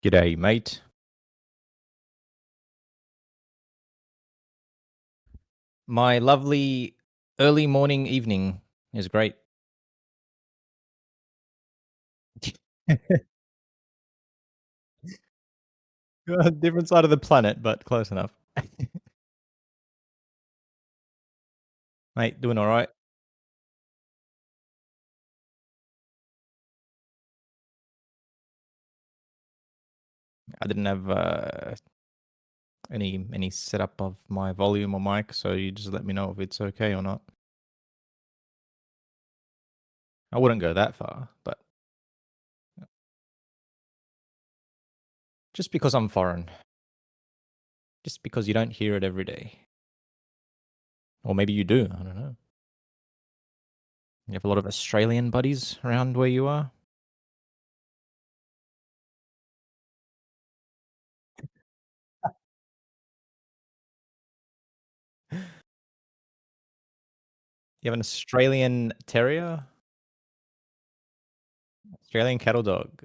G'day, mate. My lovely early morning evening is great. Different side of the planet, but close enough. Mate, doing all right. I didn't have any setup of my volume or mic, so you just let me know if it's okay or not. I wouldn't go that far, but just because I'm foreign, just because you don't hear it every day, or maybe you do. I don't know. You have a lot of Australian buddies around where you are. You have an Australian Terrier, Australian cattle dog.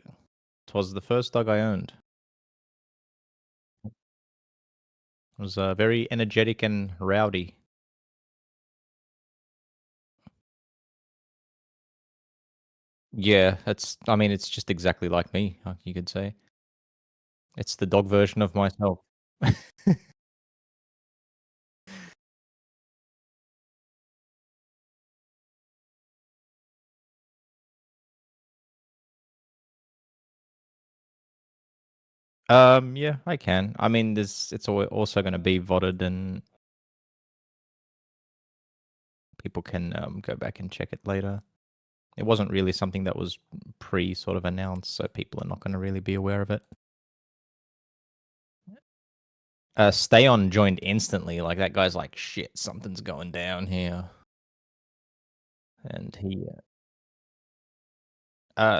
Twas the first dog I owned. Was very energetic and rowdy. Yeah, I mean, it's just exactly like me, you could say. It's the dog version of myself. Yeah, I can. I mean, it's also going to be voted, and people can go back and check it later. It wasn't really something that was pre sort of announced, so people are not going to really be aware of it. Stay on joined instantly. Like that guy's like, shit, something's going down here, and he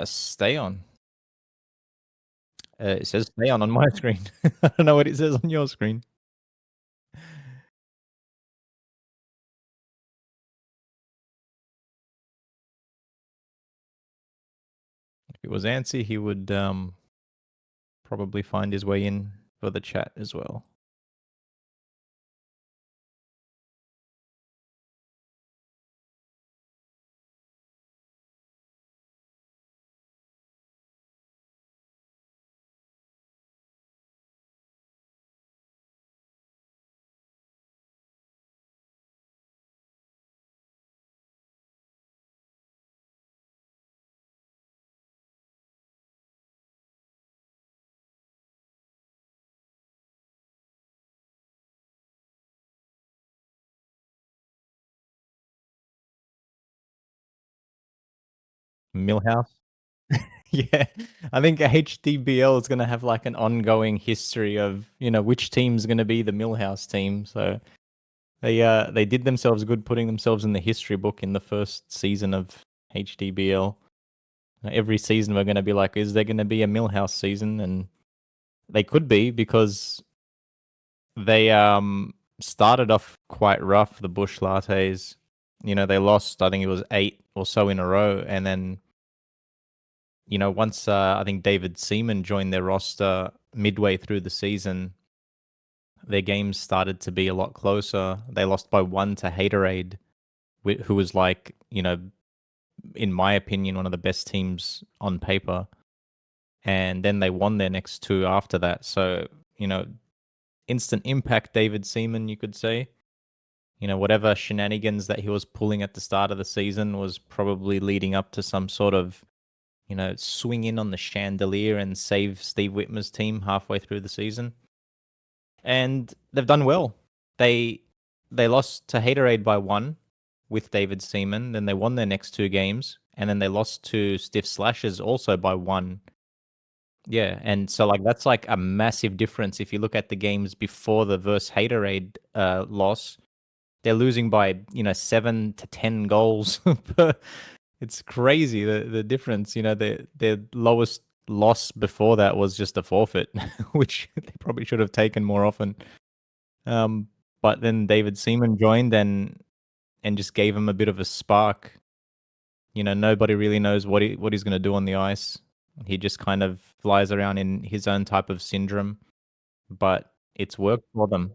stay on. It says stay on my screen. I don't know what it says on your screen. If it was Ansi, he would probably find his way in for the chat as well. Millhouse. Yeah, I think HDBL is going to have like an ongoing history of which team's going to be the Millhouse team. So they did themselves good putting themselves in the history book in the first season of HDBL. Every season we're going to be like, is there going to be a Millhouse season? And they could be because they started off quite rough. The Bush Lattes, they lost. I think it was 8 or so in a row, and then once I think David Seaman joined their roster midway through the season, their games started to be a lot closer. They lost by 1 to Haterade, who was like, in my opinion, one of the best teams on paper. And then they won their next 2 after that. So, instant impact David Seaman, you could say. Whatever shenanigans that he was pulling at the start of the season was probably leading up to some sort of swing in on the chandelier and save Steve Whitmer's team halfway through the season. And they've done well. They lost to Haterade by 1 with David Seaman. Then they won their next 2 games. And then they lost to Stiff Slashes also by 1. Yeah, and so like that's like a massive difference if you look at the games before the versus Haterade loss. They're losing by 7 to 10 goals per. It's crazy the difference. Their lowest loss before that was just a forfeit, which they probably should have taken more often. But then David Seaman joined and just gave him a bit of a spark. Nobody really knows what he's going to do on the ice. He just kind of flies around in his own type of syndrome, but it's worked for them.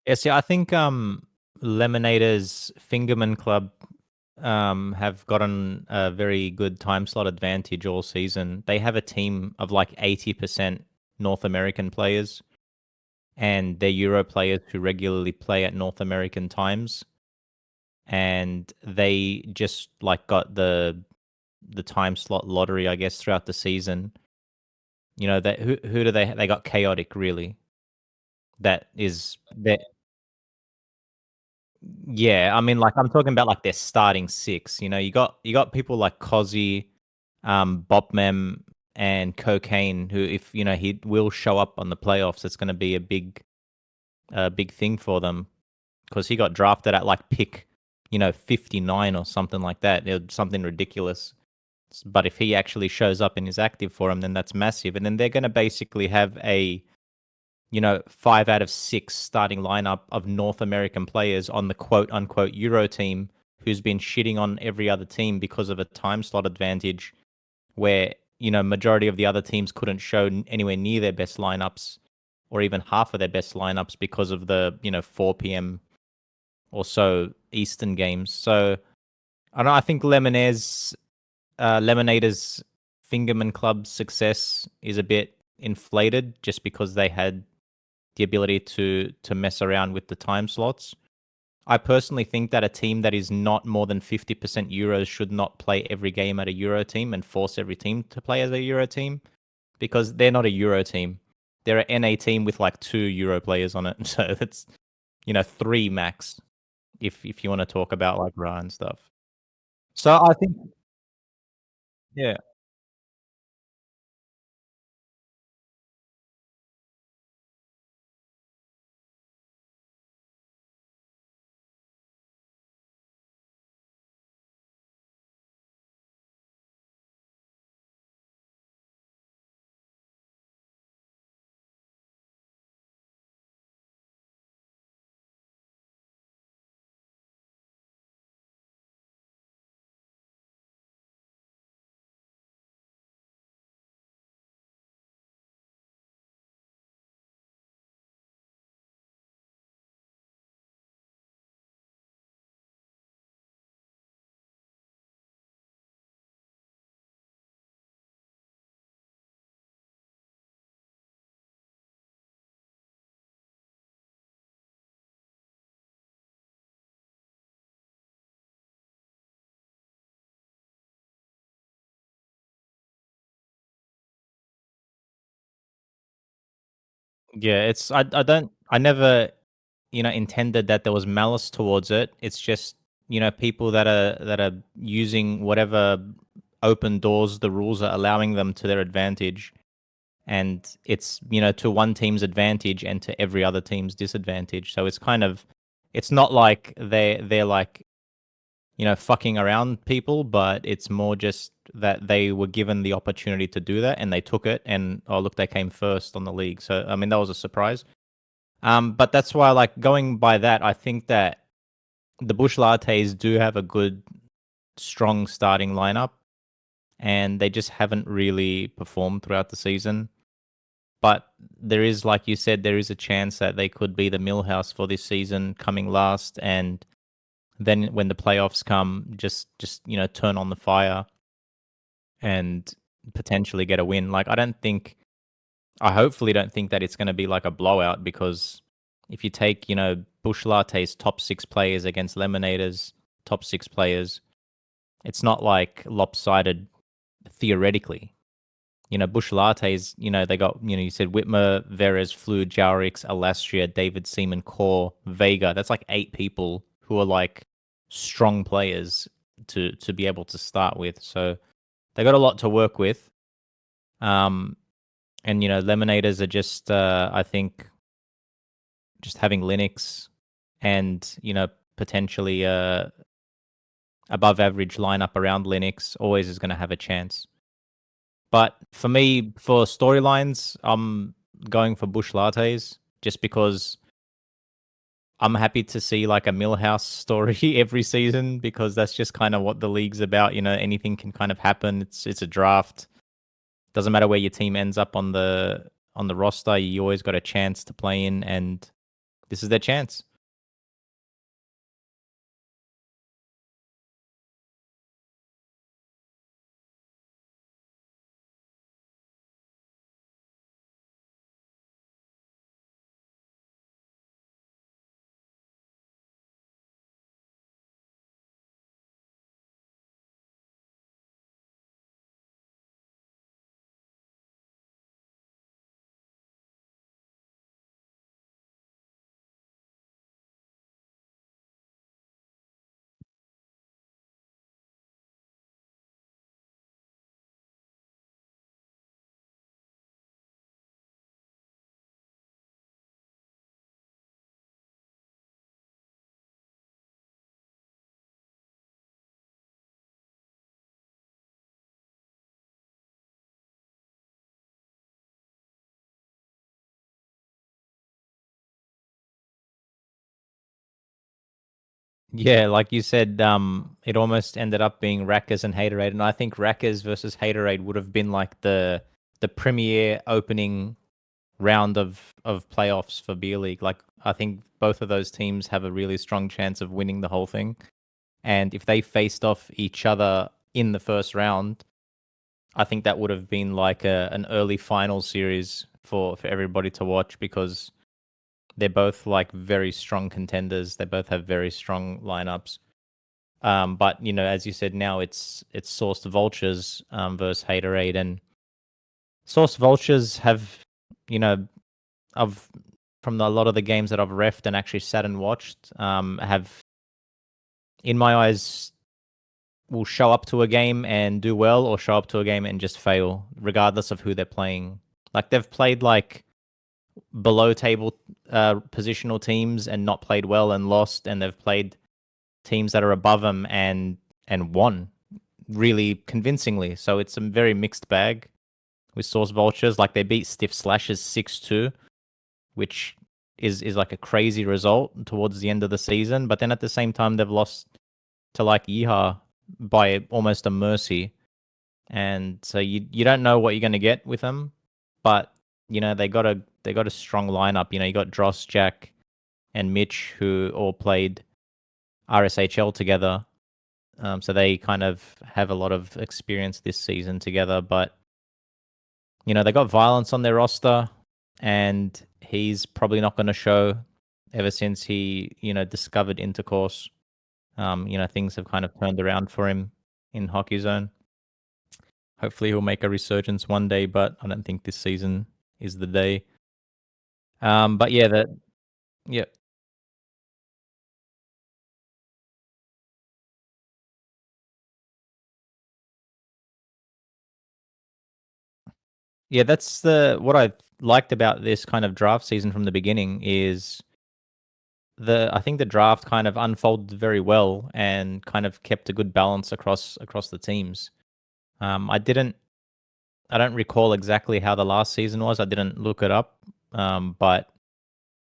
Yeah, see, I think Lemonade's Fingerman Club have gotten a very good time slot advantage all season. They have a team of like 80% North American players, and they're Euro players who regularly play at North American times. And they just like got the time slot lottery, I guess, throughout the season. You know, that who do they got chaotic really. That is that Yeah, I mean, like, I'm talking about, like, their starting 6, you know? You got people like Cozzy, Bopmem, and Cocaine who if, he will show up on the playoffs, it's gonna be a big thing for them because he got drafted at, like, pick, 59 or something like that, something ridiculous. But if he actually shows up and is active for them, then that's massive, and then they're gonna basically have a 5 out of 6 starting lineup of North American players on the quote unquote Euro team who's been shitting on every other team because of a time slot advantage where, majority of the other teams couldn't show anywhere near their best lineups or even half of their best lineups because of the, 4 p.m. or so Eastern games. So I don't know, I think Lemonade's Fingerman Club's success is a bit inflated just because they had the ability to mess around with the time slots. I personally think that a team that is not more than 50% Euros should not play every game at a Euro team and force every team to play as a Euro team because they're not a Euro team. They're an NA team with like 2 Euro players on it. So that's, 3 max if you want to talk about like Ra and stuff. So I think yeah. Yeah, I never, intended that there was malice towards it. It's just, people that are using whatever open doors the rules are allowing them to their advantage. And it's, to one team's advantage and to every other team's disadvantage. So it's kind of it's not like they're like, fucking around people, but it's more just that they were given the opportunity to do that and they took it and oh look, they came first on the league. So I mean that was a surprise. But that's why, like, going by that, I think that the Bush Lattes do have a good, strong starting lineup, and they just haven't really performed throughout the season. But there is, like you said, there is a chance that they could be the Millhouse for this season, coming last, and then when the playoffs come, just turn on the fire and potentially get a win. Like I hopefully don't think that it's going to be like a blowout because if you take Bush Latte's top 6 players against Lemonade's top 6 players, it's not like lopsided theoretically. Bush Latte's, they got, you said Whitmer, Veres, Flu, Jowerix, Alastria, David Seaman, Core, Vega. That's like 8 people who are like strong players to be able to start with. So they got a lot to work with. And, Lemonaders are just, I think, just having Linux and, potentially above average lineup around Linux always is going to have a chance. But for me, for storylines, I'm going for Bush Lattes just because I'm happy to see like a Millhouse story every season because that's just kind of what the league's about. Anything can kind of happen. It's a draft. Doesn't matter where your team ends up on the roster. You always got a chance to play in, and this is their chance. Yeah, like you said, it almost ended up being Rackers and Haterade, and I think Rackers versus Haterade would have been like the premier opening round of playoffs for Beer League. Like I think both of those teams have a really strong chance of winning the whole thing, and if they faced off each other in the first round, I think that would have been like an early final series for everybody to watch because they're both like very strong contenders. They both have very strong lineups. But as you said, now it's Sourced Vultures versus Haterade, and Sourced Vultures have, you know, I've from a lot of the games that I've refed and actually sat and watched, have in my eyes will show up to a game and do well, or show up to a game and just fail, regardless of who they're playing. Like they've played like below table positional teams and not played well and lost, and they've played teams that are above them and won really convincingly. So it's a very mixed bag with Source Vultures. Like they beat Stiff Slashes 6-2, which is like a crazy result towards the end of the season. But then at the same time, they've lost to like Yeehaw by almost a mercy. And so you don't know what you're going to get with them, but they got a strong lineup. You got Dross, Jack, and Mitch who all played RSHL together. So they kind of have a lot of experience this season together. But they got Violence on their roster, and he's probably not going to show ever since he discovered intercourse. Things have kind of turned around for him in Hockey Zone. Hopefully he'll make a resurgence one day, but I don't think this season is the day. But yeah. Yeah, that's what I liked about this kind of draft season from the beginning is I think the draft kind of unfolded very well and kind of kept a good balance across the teams. I don't recall exactly how the last season was. I didn't look it up. But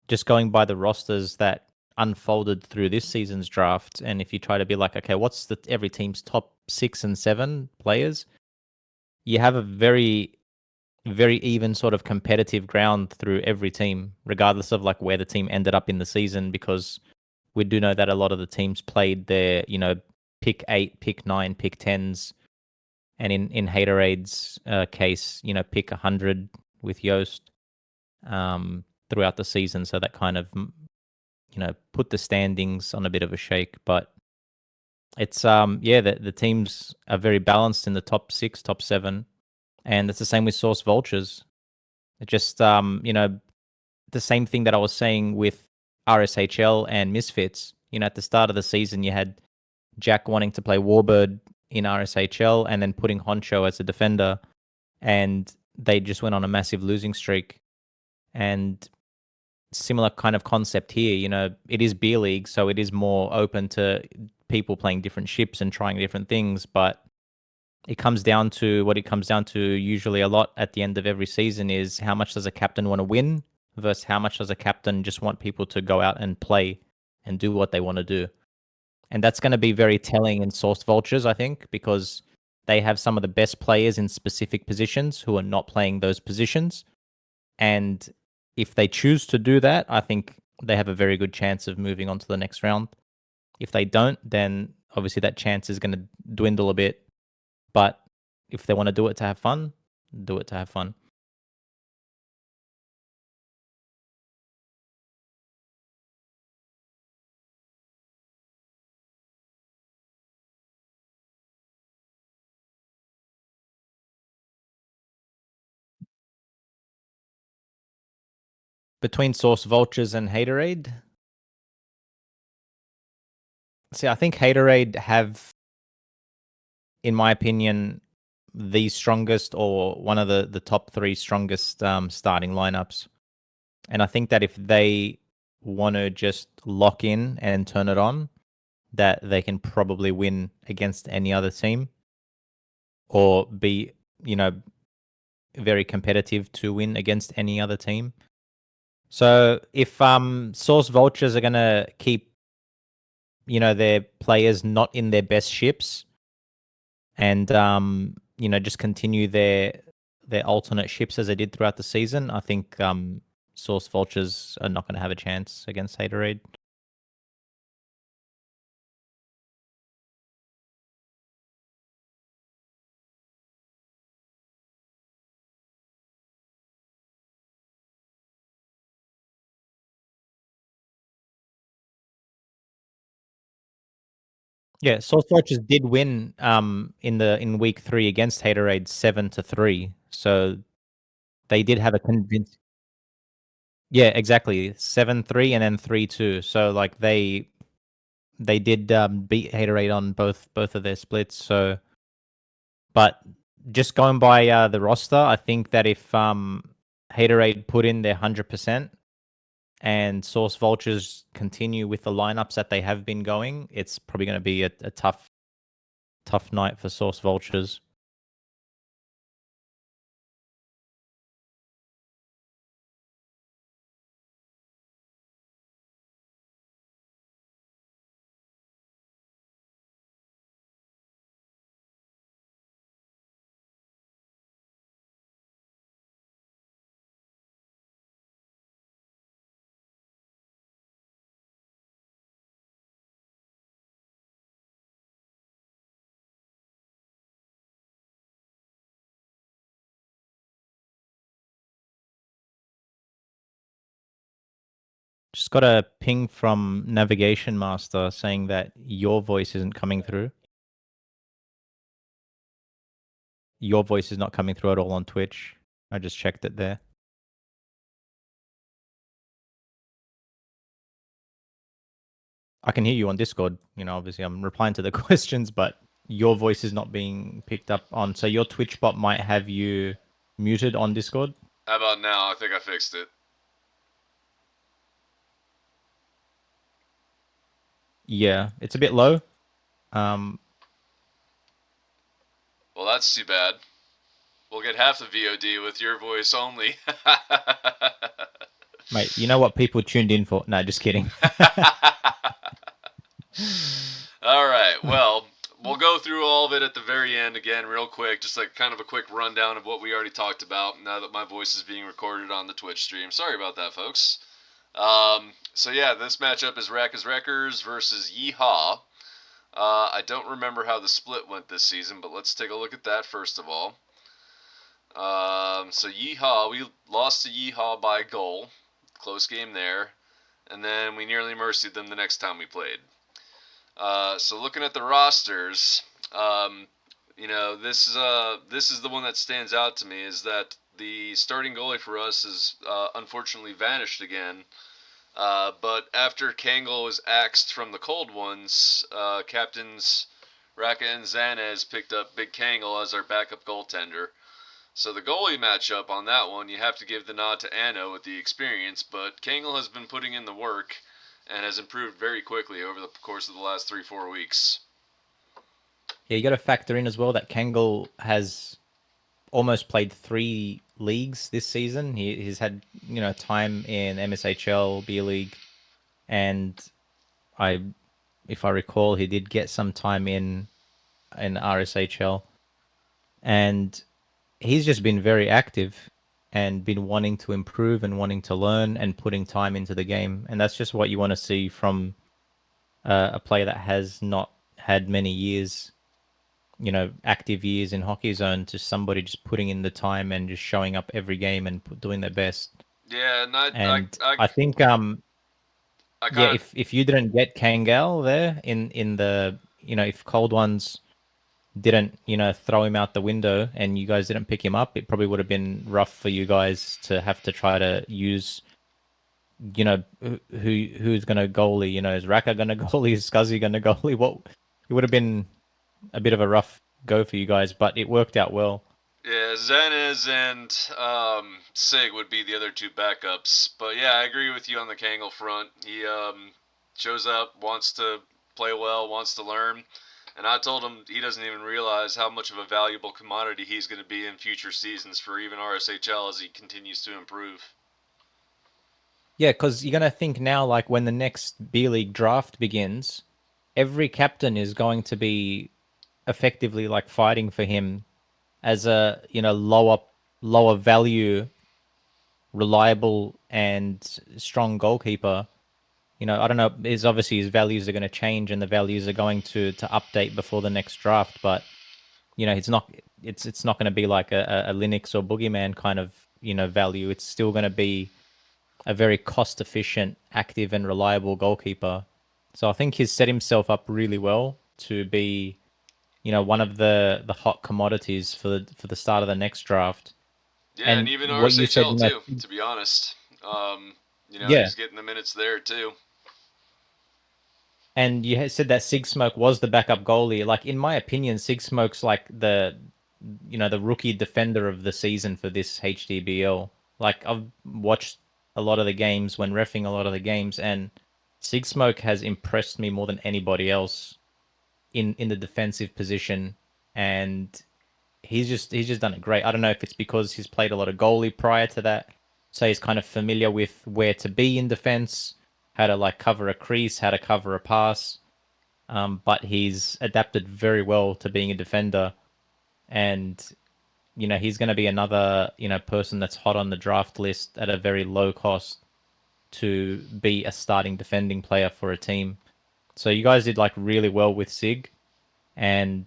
just going by the rosters that unfolded through this season's draft, and if you try to be like, okay, what's every team's top 6 and 7 players, you have a very very even sort of competitive ground through every team, regardless of like where the team ended up in the season, because we do know that a lot of the teams played their, pick 8, pick 9, pick 10s, and in Haterade's case, pick 100 with Yoast throughout the season. So that kind of put the standings on a bit of a shake. But it's the teams are very balanced in the top 6, top 7, and it's the same with Source Vultures. It just the same thing that I was saying with RSHL and Misfits. At the start of the season, you had Jack wanting to play Warbird in RSHL and then putting Honcho as a defender, and they just went on a massive losing streak. And similar kind of concept here. It is beer league, so it is more open to people playing different ships and trying different things. But it comes down to what it comes down to usually a lot at the end of every season is how much does a captain want to win versus how much does a captain just want people to go out and play and do what they want to do. And that's going to be very telling in Source Vultures, I think, because they have some of the best players in specific positions who are not playing those positions. And if they choose to do that, I think they have a very good chance of moving on to the next round. If they don't, then obviously that chance is going to dwindle a bit. But if they want to do it to have fun, do it to have fun. Between Source Vultures and Haterade, see, I think Haterade have, in my opinion, the strongest or one of the top 3 strongest starting lineups. And I think that if they want to just lock in and turn it on, that they can probably win against any other team or be, very competitive to win against any other team. So if Source Vultures are going to keep, their players not in their best ships and, just continue their alternate ships as they did throughout the season, I think Source Vultures are not going to have a chance against Haterade. Yeah, Source Vultures did win in week 3 against Haterade 7-3. So they did have a convincing. Yeah, exactly. 7-3 and then 3-2. So like they did beat Haterade on both of their splits. So, but just going by the roster, I think that if Haterade put in their 100% and Source Vultures continue with the lineups that they have been going, it's probably going to be a tough night for Source Vultures. Just got a ping from Navigation Master saying that your voice isn't coming through. Your voice is not coming through at all on Twitch. I just checked it there. I can hear you on Discord. Obviously I'm replying to the questions, but your voice is not being picked up on. So your Twitch bot might have you muted on Discord. How about now? I think I fixed it. Yeah, it's a bit low. Well, that's too bad. We'll get half the VOD with your voice only. Mate, you know what people tuned in for? No, just kidding. All right, well, we'll go through all of it at the very end again real quick, just like kind of a quick rundown of what we already talked about now that my voice is being recorded on the Twitch stream. Sorry about that, folks. So yeah, this matchup is Rack as Wreckers versus Yeehaw. I don't remember how the split went this season, but let's take a look at that first of all. So Yeehaw, we lost to Yeehaw by a goal. Close game there. and then we nearly mercied them the next time we played. So looking at the rosters, this is the one that stands out to me, is that the starting goalie for us is unfortunately vanished again. But after Kangol was axed from the cold ones, captains Raka and Zanez picked up Big Kangol as our backup goaltender. So the goalie matchup on that one, you have to give the nod to Anno with the experience, but Kangol has been putting in the work and has improved very quickly over the course of the last 3-4 weeks. Yeah, you got to factor in as well that Kangol has almost played 3 leagues this season. He's had time in MSHL, B League, and if I recall, he did get some time in RSHL, and he's just been very active and been wanting to improve and wanting to learn and putting time into the game, and that's just what you want to see from a player that has not had many years, active years in Hockey Zone, to somebody just putting in the time and just showing up every game and doing their best. Yeah, and And I think I yeah, kind of if you didn't get Kangol there in the if Cold Ones didn't throw him out the window and you guys didn't pick him up, it probably would have been rough for you guys to have to try to use who's going to goalie. Is Raka going to goalie? Is Scuzzy going to goalie? What it would have been a bit of a rough go for you guys, but it worked out well. Yeah, Zenez and Sig would be the other 2 backups. But yeah, I agree with you on the Kangol front. He shows up, wants to play well, wants to learn. And I told him he doesn't even realize how much of a valuable commodity he's going to be in future seasons for even RSHL as he continues to improve. Yeah, because you're going to think now, like when the next B League draft begins, every captain is going to be effectively like fighting for him as a lower value, reliable and strong goalkeeper. I don't know. His obviously his values are going to change and the values are going to update before the next draft. But it's not going to be like a Linux or Boogeyman kind of value. It's still going to be a very cost efficient, active and reliable goalkeeper. So I think he's set himself up really well to be one of the hot commodities for the start of the next draft. Yeah, and And even what you said, RSHL too, to be honest. yeah, He's getting the minutes there too. and you said that Sig Smoke was the backup goalie. Like in my opinion, Sig Smoke's like the rookie defender of the season for this HDBL. Like I've watched a lot of the games when reffing a lot of the games, and Sig Smoke has impressed me more than anybody else in the defensive position, and he's just done it great. I don't know if it's because he's played a lot of goalie prior to that, so he's kind of familiar with where to be in defense, how to like cover a crease, how to cover a pass. But he's adapted very well to being a defender, and he's going to be another person that's hot on the draft list at a very low cost to be a starting defending player for a team. So you guys did like really well with Sig, and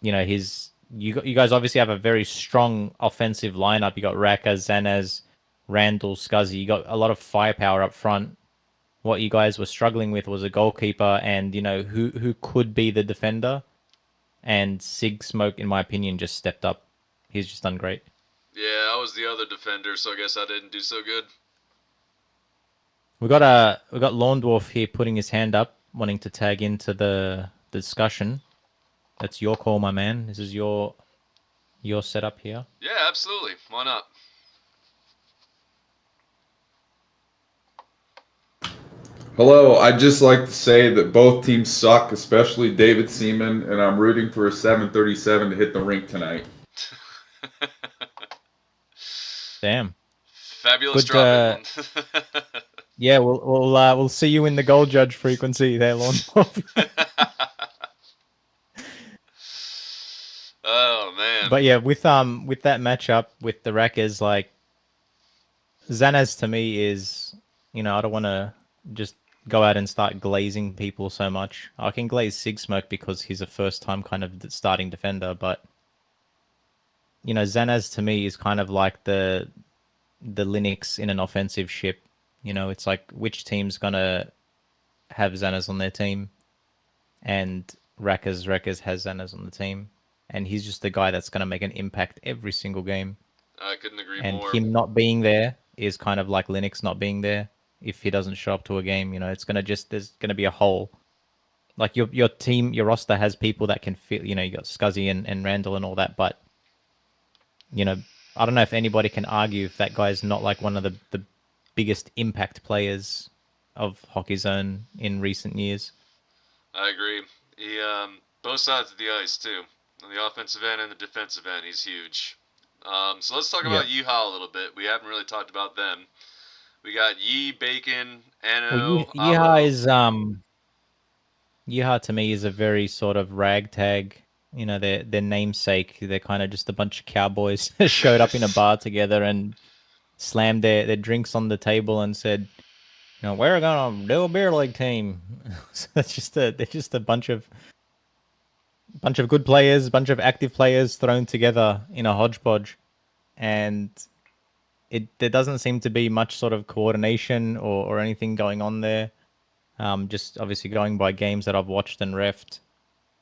you guys obviously have a very strong offensive lineup. You got Raka, Zanaz, Randall, Scuzzy. You got a lot of firepower up front. What you guys were struggling with was a goalkeeper, and who could be the defender. And Sig Smoke, in my opinion, just stepped up. He's just done great. Yeah, I was the other defender, so I guess I didn't do so good. We got Lawn Dwarf here putting his hand up, wanting to tag into the discussion. That's your call, my man. This is your setup here. Yeah, absolutely. Why not? Hello, I'd just like to say that both teams suck, especially David Seaman, and I'm rooting for a 737 to hit the rink tonight. Damn. Fabulous Good. drop in. Yeah, we'll see you in the goal judge frequency there, Lawn Dwarf. Oh man. But yeah, with that matchup with the Rackers, like Zanaz to me is, I don't want to just go out and start glazing people so much. I can glaze Sig Smoke because he's a first time kind of starting defender, but Zanaz to me is kind of like the Linux in an offensive ship. You know, it's like which team's gonna have Xanas on their team, and Rackers has Xanas on the team, and he's just the guy that's gonna make an impact every single game. I couldn't agree And more. him not being there is kind of like Linux not being there. If he doesn't show up to a game, you know, it's gonna just there's gonna be a hole. Like your team, your roster has people that can fit. You know, you got Scuzzy and Randall and all that, but you know, I don't know if anybody can argue if that guy's not like one of the biggest impact players of Hockey Zone in recent years. I agree. He both sides of the ice too, on the offensive end and the defensive end. He's huge. So let's talk Yeah. about Yeehaw a little bit. We haven't really talked about them. We got Yee, Bacon, Well, Ano, Yeehaw Abo. is Yeehaw to me is a very sort of ragtag. You know, their namesake. They're kind of just a bunch of cowboys that showed up in a bar together and slammed their drinks on the table and said, "You know, we're gonna do a beer league team." So they're just a bunch of good players, bunch of active players thrown together in a hodgepodge, and there doesn't seem to be much sort of coordination or anything going on there. Just obviously going by games that I've watched and refed,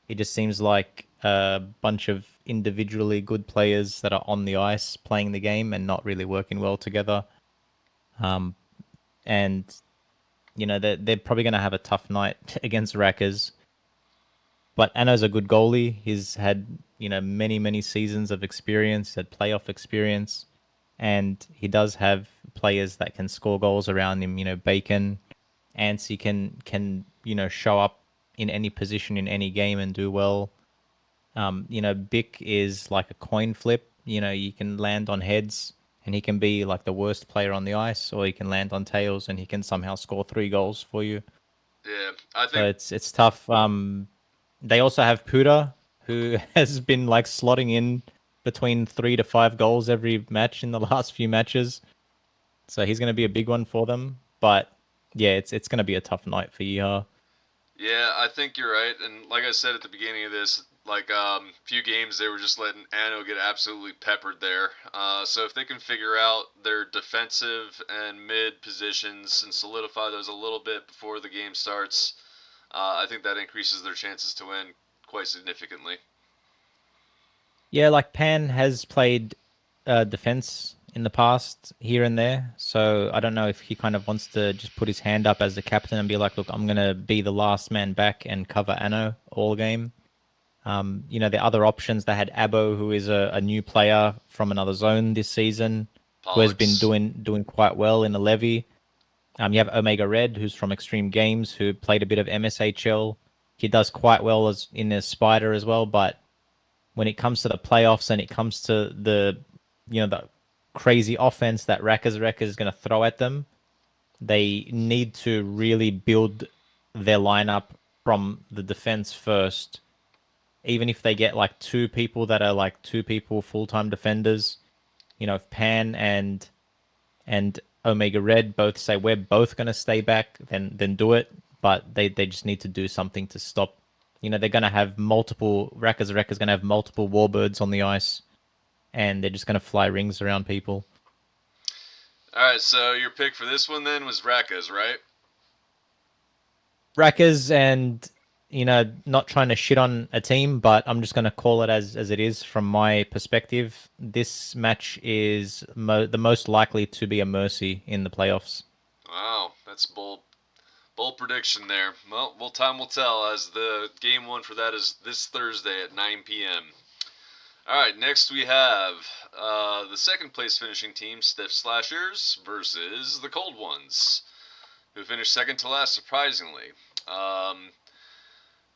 it just seems like a bunch of individually good players that are on the ice playing the game and not really working well together. Um, and you know they're probably going to have a tough night against Rackers. But Ano's a good goalie. He's had many seasons of experience, had playoff experience, and he does have players that can score goals around him. You know, Bacon, Ansi can show up in any position in any game and do well. Bick is like a coin flip. You know, you can land on heads and he can be like the worst player on the ice, or he can land on tails and he can somehow score 3 goals for you. Yeah, I So think. it's tough. They also have Puda, who has been like slotting in between 3 to 5 goals every match in the last few matches. So he's going to be a big one for them. But yeah, it's going to be a tough night for Yeehaw. Yeah, I think you're right. And like I said at the beginning of this, like few games they were just letting Ano get absolutely peppered there. So if they can figure out their defensive and mid positions and solidify those a little bit before the game starts, I think that increases their chances to win quite significantly. Yeah, like Pan has played defense in the past here and there. So I don't know if he kind of wants to just put his hand up as the captain and be like, look, I'm going to be the last man back and cover Ano all game. The other options, they had Abo, who is a new player from another zone this season, who has been Pollux. doing quite well in the levy. You have Omega Red, who's from Extreme Games, who played a bit of MSHL. He does quite well as in a spider as well, but when it comes to the playoffs and it comes to the crazy offense that Rackers is going to throw at them, they need to really build their lineup from the defense first. Even if they get like two people that are like two people full-time defenders, if Pan and Omega Red both say we're both going to stay back, then do it. But they just need to do something to stop. They're going to have multiple Rackers going to have multiple Warbirds on the ice, and they're just going to fly rings around people. All right, so your pick for this one then was Rakas, right? Rackers, and not trying to shit on a team, but I'm just going to call it as it is from my perspective. This match is the most likely to be a mercy in the playoffs. Wow, that's bold. Bold prediction there. Well, time will tell, as the game one for that is this Thursday at 9 p.m. All right, next we have the second place finishing team, Stiff Slashers, versus the Cold Ones, who finished second to last, surprisingly.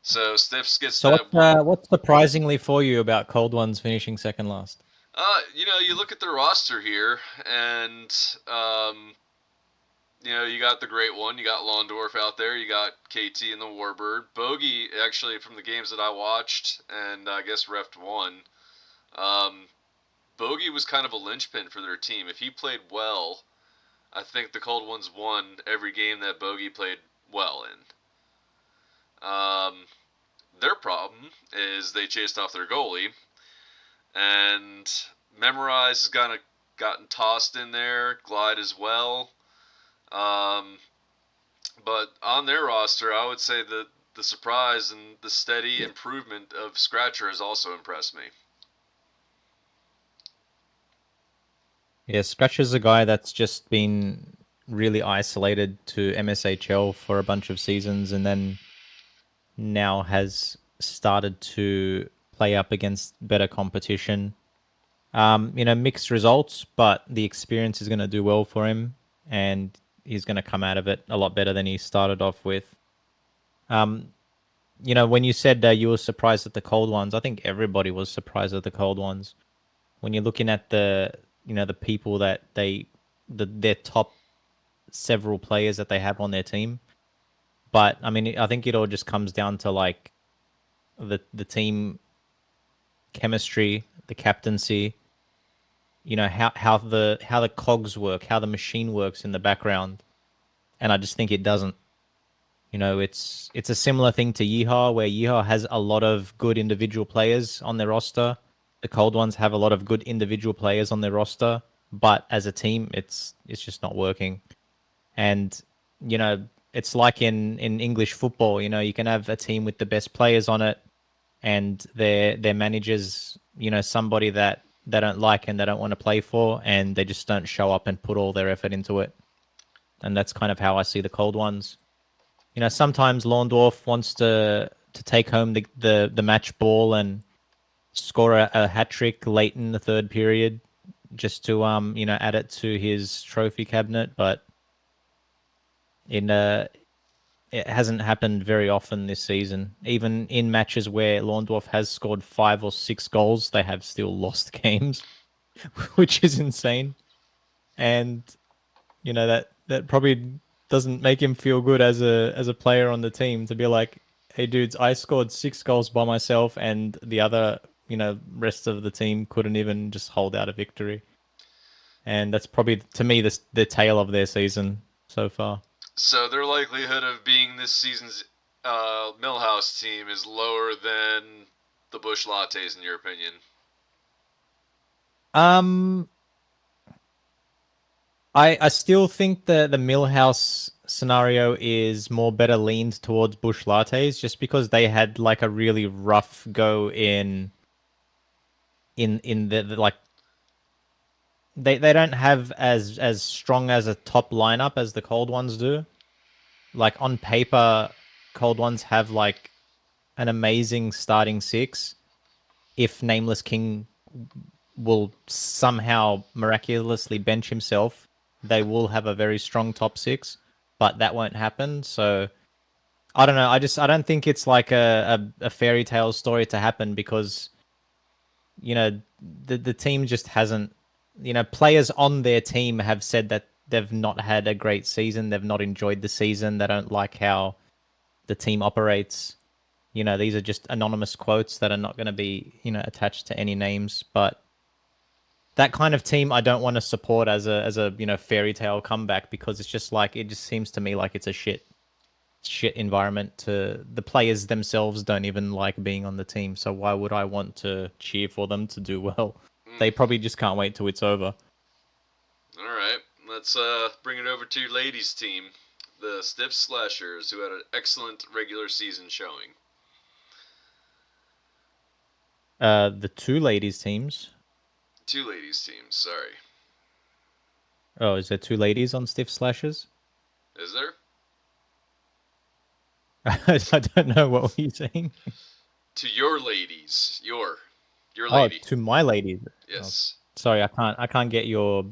So Stiffs gets So that one. what's surprisingly for you about Cold Ones finishing second last? You look at their roster here, and you got the great one. You got Londorf out there. You got KT and the Warbird. Bogey, actually, from the games that I watched, and I guess refed one. Um, Bogey was kind of a linchpin for their team. If he played well, I think the Cold Ones won every game that Bogey played well in. Their problem is they chased off their goalie, and Memorize has gotten tossed in there. Glide as well. But on their roster, I would say that the surprise and the steady improvement of Scratcher has also impressed me. Yeah, Scratcher's a guy that's just been really isolated to MSHL for a bunch of seasons and then now has started to play up against better competition. Mixed results, but the experience is going to do well for him and he's going to come out of it a lot better than he started off with. When you said you were surprised at the cold ones, I think everybody was surprised at the cold ones. When you're looking at the people that their top several players that they have on their team. But I mean, I think it all just comes down to like the team chemistry, the captaincy, how the cogs work, how the machine works in the background. And I just think it doesn't. It's a similar thing to Yeehaw, where Yeehaw has a lot of good individual players on their roster. The cold ones have a lot of good individual players on their roster, but as a team, it's just not working. And it's like in English football. You can have a team with the best players on it, and their managers, somebody that they don't like and they don't want to play for, and they just don't show up and put all their effort into it. And that's kind of how I see the cold ones. Sometimes Lorndorf wants to take home the match ball and score a hat trick late in the third period, just to add it to his trophy cabinet. But it hasn't happened very often this season. Even in matches where Lorndorf has scored 5 or 6 goals, they have still lost games, which is insane. And that probably doesn't make him feel good as a player on the team to be like, hey dudes, I scored 6 goals by myself and the other, rest of the team couldn't even just hold out a victory. And that's probably, to me, the tale of their season so far. So their likelihood of being this season's Millhouse team is lower than the Bush Lattes, in your opinion? I still think the Millhouse scenario is more better leaned towards Bush Lattes, just because they had like a really rough go in the like they don't have as strong as a top lineup as the cold ones do. Like on paper, cold ones have like an amazing starting six. If Nameless King will somehow miraculously bench himself, they will have a very strong top six, but that won't happen. So I don't know. I don't think it's like a fairy tale story to happen, because the team just hasn't. Players on their team have said that they've not had a great season. They've not enjoyed the season. They don't like how the team operates. These are just anonymous quotes that are not going to be, attached to any names. But that kind of team I don't want to support as a fairy tale comeback, because it's just like, it just seems to me like it's a shit environment. To the players themselves don't even like being on the team, so why would I want to cheer for them to do well? They probably just can't wait till it's over. All right, let's bring it over to your ladies team, the Stiff Slashers, who had an excellent regular season showing. The two ladies teams. Two ladies teams, sorry. Oh, is there two ladies on Stiff Slashers? Is there? I don't know, what were you saying? To your ladies, your lady. Oh, to my ladies. Yes. Oh, sorry, I can't get your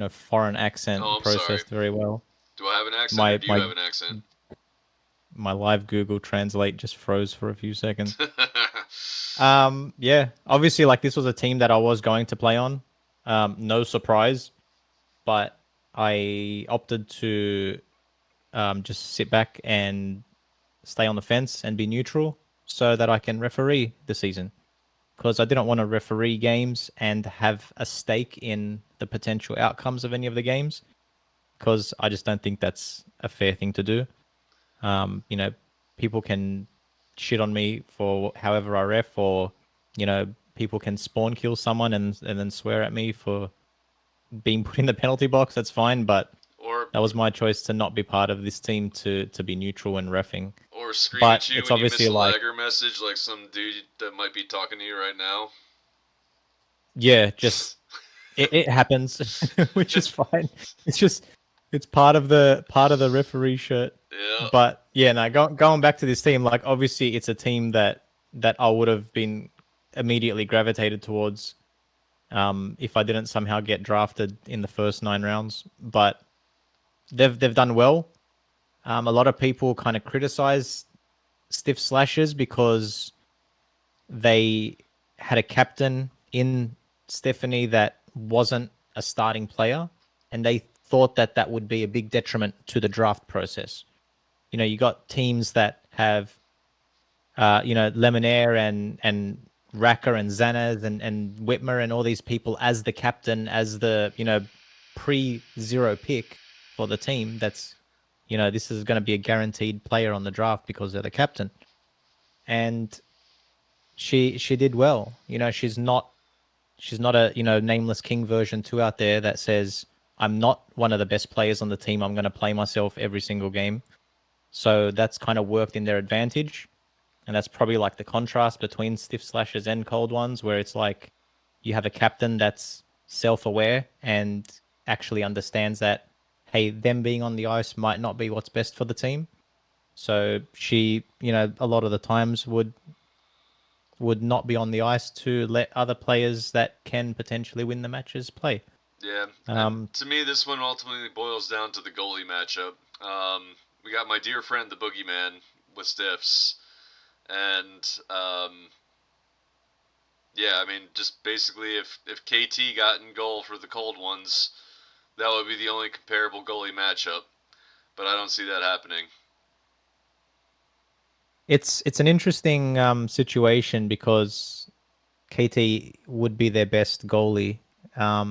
foreign accent Oh, I'm processed sorry. very well. Do I have an accent, My or do you have an accent? my live Google Translate just froze for a few seconds. Yeah, obviously, like, this was a team that I was going to play on. No surprise, but I opted to just sit back and stay on the fence and be neutral so that I can referee the season, because I didn't want to referee games and have a stake in the potential outcomes of any of the games, because I just don't think that's a fair thing to do. You know, people can shit on me for however I ref, or people can spawn kill someone and then swear at me for being put in the penalty box. That's fine, but or That was my choice to not be part of this team, to be neutral and reffing. Or scream But at you it's when you miss obviously a like, lagger message, like some dude that might be talking to you right now. yeah, just it happens, which is fine. It's part of the referee shirt. Yeah. But yeah, no, going back to this team, like obviously it's a team that I would have been immediately gravitated towards, if I didn't somehow get drafted in the first 9 rounds. But they've done well. A lot of people kind of criticize Stiff Slashers because they had a captain in Stephanie that wasn't a starting player, and they thought that that would be a big detriment to the draft process. You know, you got teams that have, Lemonaire and Raka and Zanaz and Whitmer and all these people as the captain, as the, pre-zero pick for the team. That's, this is going to be a guaranteed player on the draft because they're the captain. And she did well. She's not a, nameless king version 2 out there that says, I'm not one of the best players on the team. I'm going to play myself every single game. So that's kind of worked in their advantage. And that's probably like the contrast between Stiff Slashers and Cold Ones, where it's like you have a captain that's self-aware and actually understands that, hey, them being on the ice might not be what's best for the team. So she, a lot of the times would not be on the ice to let other players that can potentially win the matches play. Yeah, and to me, this one ultimately boils down to the goalie matchup. We got my dear friend, the Boogeyman, with Stiffs. And, yeah, I mean, just basically if KT got in goal for the Cold Ones, that would be the only comparable goalie matchup. But I don't see that happening. It's an interesting situation because KT would be their best goalie. I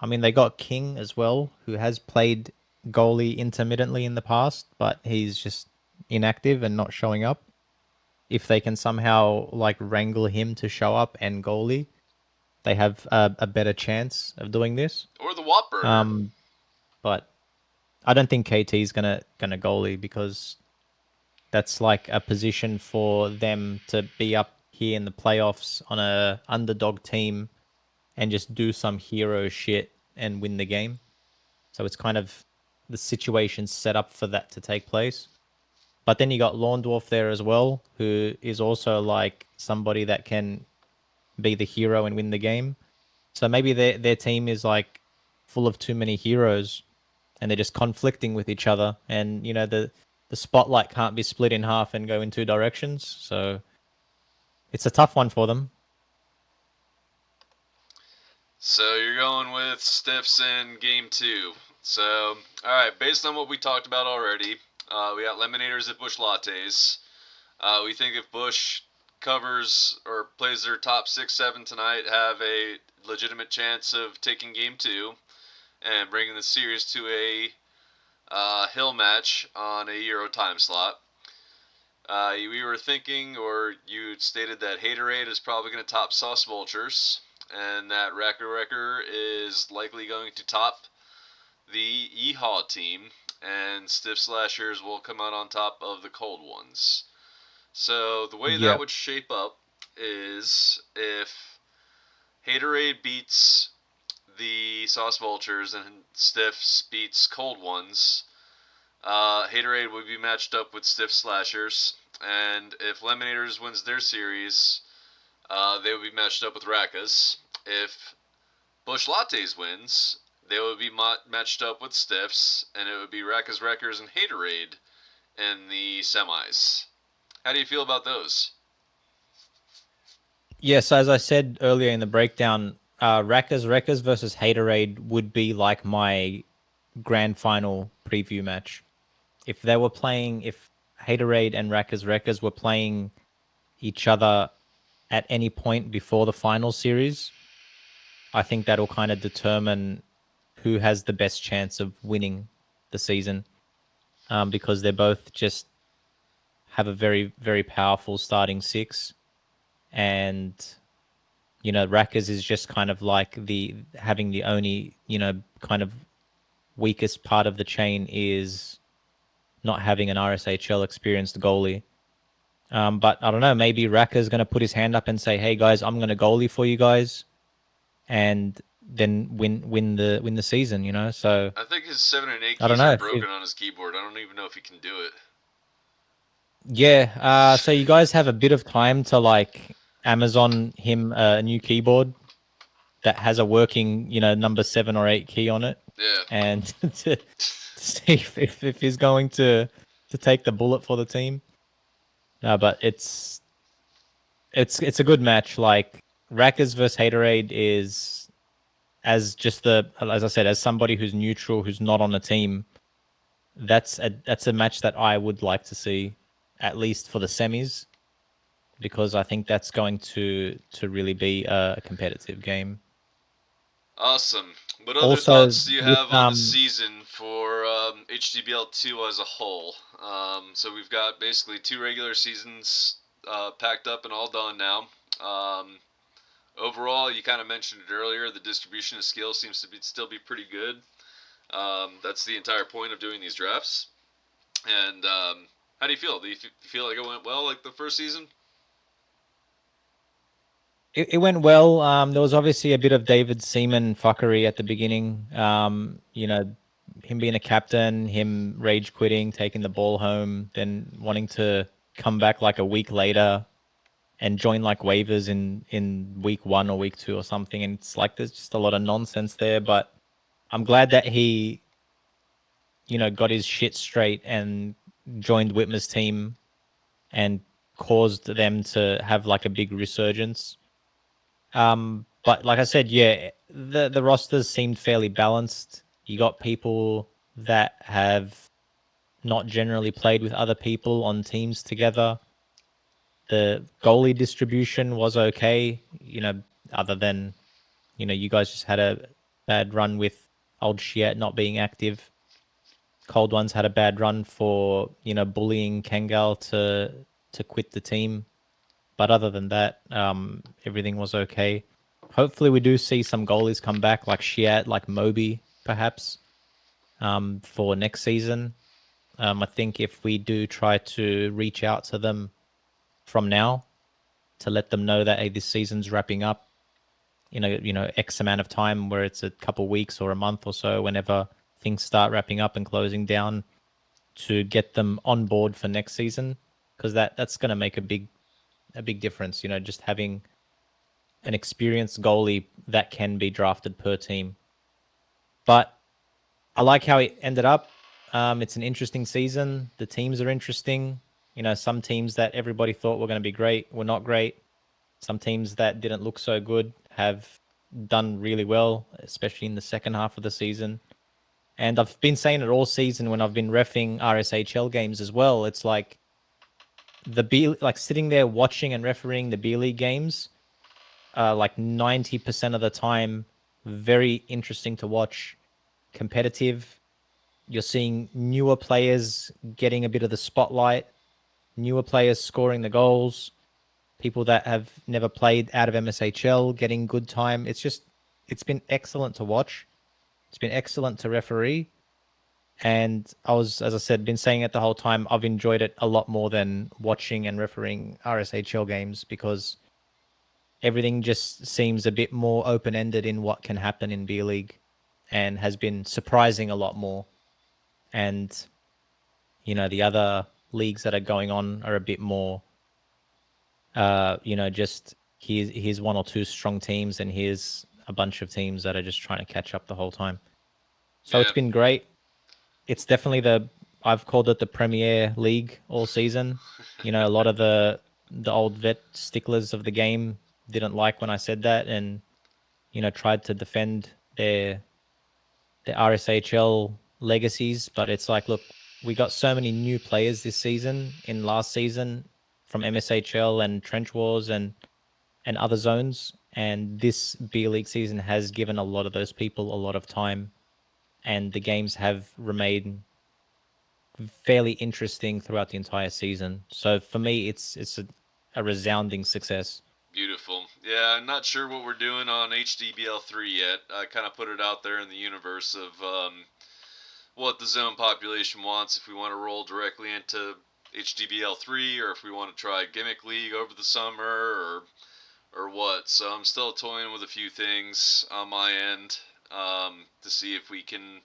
mean, they got King as well, who has played goalie intermittently in the past, but he's just inactive and not showing up. If they can somehow like wrangle him to show up and goalie, they have a better chance of doing this. Or the Whopburger. But I don't think KT is gonna goalie because that's like a position for them to be up here in the playoffs on a underdog team and just do some hero shit and win the game. So it's kind of the situation set up for that to take place. But then you got Lawn Dwarf there as well, who is also like somebody that can be the hero and win the game. So maybe their team is like full of too many heroes and they're just conflicting with each other. And, the spotlight can't be split in half and go in 2 directions. So it's a tough one for them. So you're going with Stiffs in game 2. So, alright, based on what we talked about already, we got Lemonators at Bush Lattes. We think if Bush covers or plays their top 6-7 tonight, have a legitimate chance of taking game 2 and bringing the series to a hill match on a Euro time slot. We were thinking, or you stated that Haterade is probably going to top Sauce Vultures, and that Wrecker is likely going to top the Yeehaw team, and Stiff Slashers will come out on top of the Cold Ones. So the way that would shape up is if Haterade beats the Sauce Vultures and Stiffs beats Cold Ones, Haterade would be matched up with Stiff Slashers, and if Lemonators wins their series, they would be matched up with Rakas. If Bush Lattes wins, they would be matched up with Stiffs, and it would be Rakas, Wreckers, and Haterade in the semis. How do you feel about those? Yes, as I said earlier in the breakdown, Wreckers versus Haterade would be like my grand final preview match. If Haterade and Wreckers were playing each other at any point before the final series, I think that'll kind of determine who has the best chance of winning the season, because they both just have a very, very powerful starting 6. And, Rackers is just kind of like having the only, kind of weakest part of the chain is not having an RSHL experienced goalie. But I don't know, maybe Racker's going to put his hand up and say, "Hey guys, I'm going to goalie for you guys," and then win the season. You know, so I think his 7 and 8 I don't keys know. are broken on his keyboard. I don't even know if he can do it. Yeah. So you guys have a bit of time to like Amazon him a new keyboard that has a working, number 7 or 8 key on it, Yeah. and to see if he's going to take the bullet for the team. No, but it's a good match. Like Rackers versus Haterade is as I said, as somebody who's neutral, who's not on the team. That's a match that I would like to see, at least for the semis, because I think that's going to really be a competitive game. Awesome. What other Also, thoughts do you with have on the season for HDBL2 as a whole? So we've got basically 2 regular seasons packed up and all done now. Overall, you kind of mentioned it earlier, the distribution of skill seems to still be pretty good. That's the entire point of doing these drafts. And how do you feel? Do you feel like it went well like the first season? It went well. There was obviously a bit of David Seaman fuckery at the beginning. Him being a captain, him rage quitting, taking the ball home, then wanting to come back like a week later and join like waivers in week 1 or week 2 or something. And it's like there's just a lot of nonsense there. But I'm glad that he, got his shit straight and joined Whitmer's team and caused them to have like a big resurgence. But like I said, yeah, the rosters seemed fairly balanced. You got people that have not generally played with other people on teams together. The goalie distribution was okay, other than, you guys just had a bad run with old Shiat not being active. Cold Ones had a bad run for, bullying Kangal to quit the team. But other than that, everything was okay. Hopefully, we do see some goalies come back, like Shiat, like Moby, perhaps, for next season. I think if we do try to reach out to them from now to let them know that, hey, this season's wrapping up, X amount of time, where it's a couple weeks or a month or so, whenever things start wrapping up and closing down, to get them on board for next season, because that's going to make a big difference. Just having an experienced goalie that can be drafted per team. But I like how it ended up. It's an interesting season. The teams are interesting. Some teams that everybody thought were going to be great were not great. Some teams that didn't look so good have done really well, especially in the second half of the season. And I've been saying it all season when I've been reffing RSHL games as well. It's like sitting there watching and refereeing the B League games, like 90% of the time, very interesting to watch, competitive. You're seeing newer players getting a bit of the spotlight, newer players scoring the goals, people that have never played out of MSHL getting good time. It's been excellent to watch. It's been excellent to referee. And as I said, been saying it the whole time, I've enjoyed it a lot more than watching and refereeing RSHL games, because everything just seems a bit more open-ended in what can happen in B League, and has been surprising a lot more. And, the other leagues that are going on are a bit more, just here's 1 or 2 strong teams, and here's a bunch of teams that are just trying to catch up the whole time. So it's been great. It's definitely I've called it the Premier League all season. A lot of the old vet sticklers of the game didn't like when I said that, and tried to defend their RSHL legacies. But it's like, look, we got so many new players this season, in last season, from MSHL and Trench Wars and other zones, and this B League season has given a lot of those people a lot of time, and the games have remained fairly interesting throughout the entire season. So for me, it's a resounding success. Beautiful. Yeah, I'm not sure what we're doing on HDBL3 yet. I kind of put it out there in the universe of what the zone population wants, if we want to roll directly into HDBL3 or if we want to try Gimmick League over the summer or what. So I'm still toying with a few things on my end to see if we can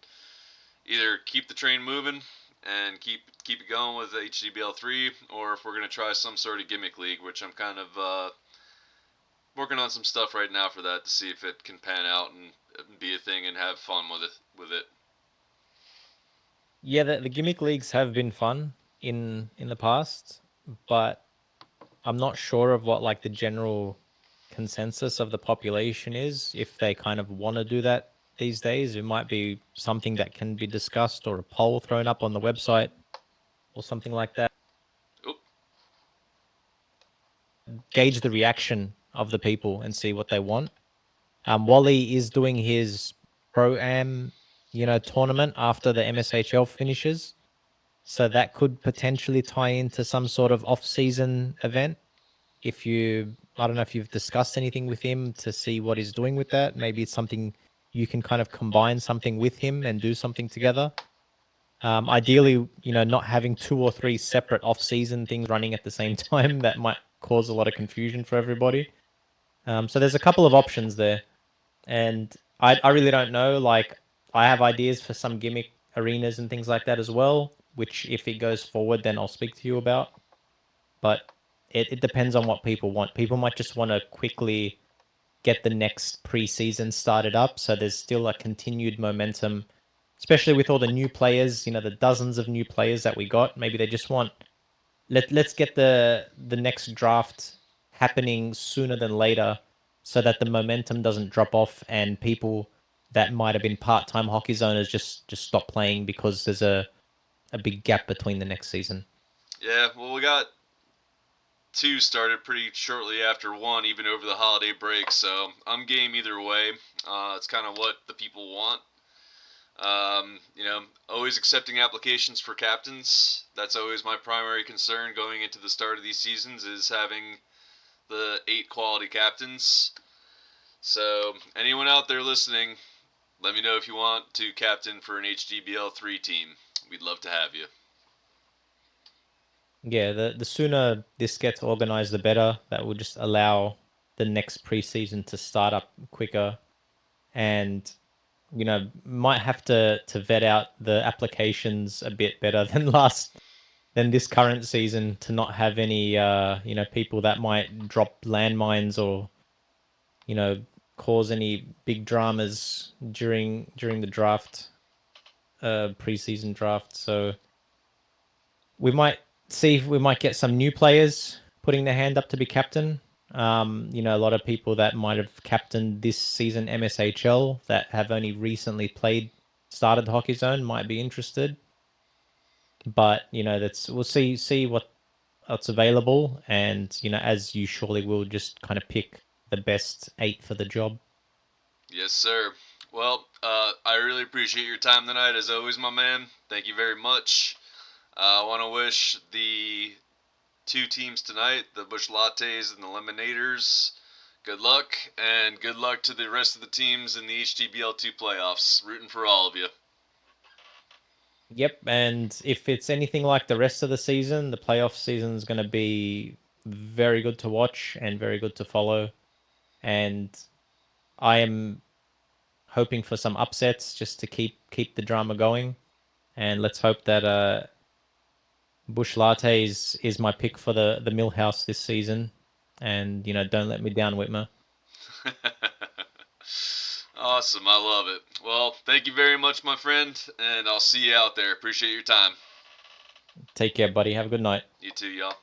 either keep the train moving and keep it going with HDBL3, or if we're going to try some sort of Gimmick League, which I'm kind of working on some stuff right now for that to see if it can pan out and be a thing and have fun with it. Yeah, the gimmick leagues have been fun in the past, but I'm not sure of what like the general consensus of the population is. If they kind of want to do that these days, it might be something that can be discussed or a poll thrown up on the website or something like that. Oop. Gauge the reaction of the people and see what they want. Wally is doing his pro-am, tournament after the MSHL finishes. So that could potentially tie into some sort of off-season event. I don't know if you've discussed anything with him to see what he's doing with that. Maybe it's something you can kind of combine something with him and do something together. Ideally, not having 2 or 3 separate off-season things running at the same time, that might cause a lot of confusion for everybody. So there's a couple of options there. And I really don't know. Like, I have ideas for some gimmick arenas and things like that as well, which if it goes forward, then I'll speak to you about. But it depends on what people want. People might just want to quickly get the next preseason started up. So there's still a continued momentum, especially with all the new players, the dozens of new players that we got. Maybe they just want, let's get the next draft happening sooner than later so that the momentum doesn't drop off and people that might have been part-time hockey zoners just stop playing because there's a big gap between the next season. Yeah, well, we got 2 started pretty shortly after 1, even over the holiday break, so I'm game either way. It's kind of what the people want. Always accepting applications for captains. That's always my primary concern going into the start of these seasons, is having the 8 quality captains. So anyone out there listening, let me know if you want to captain for an HDBL3 team. We'd love to have you. Yeah, the sooner this gets organized, the better. That will just allow the next preseason to start up quicker, and might have to vet out the applications a bit better than this current season, to not have any people that might drop landmines or cause any big dramas during the draft, preseason draft. So we might see if we might get some new players putting their hand up to be captain. A lot of people that might have captained this season MSHL that have only recently started Hockey Zone might be interested. But we'll see what's available, and as you surely will, just kind of pick the best 8 for the job. Yes, sir. Well, I really appreciate your time tonight, as always, my man. Thank you very much. I want to wish the 2 teams tonight, the Bush Lattes and the Lemonaders, good luck, and good luck to the rest of the teams in the HDBL2 playoffs. Rooting for all of you. Yep, and if it's anything like the rest of the season, the playoff season is going to be very good to watch and very good to follow. And I am hoping for some upsets just to keep the drama going. And let's hope that Bush Lattes is my pick for the Millhouse this season. And don't let me down, Whitmer. Awesome, I love it. Well, thank you very much, my friend, and I'll see you out there. Appreciate your time. Take care, buddy. Have a good night. You too, y'all.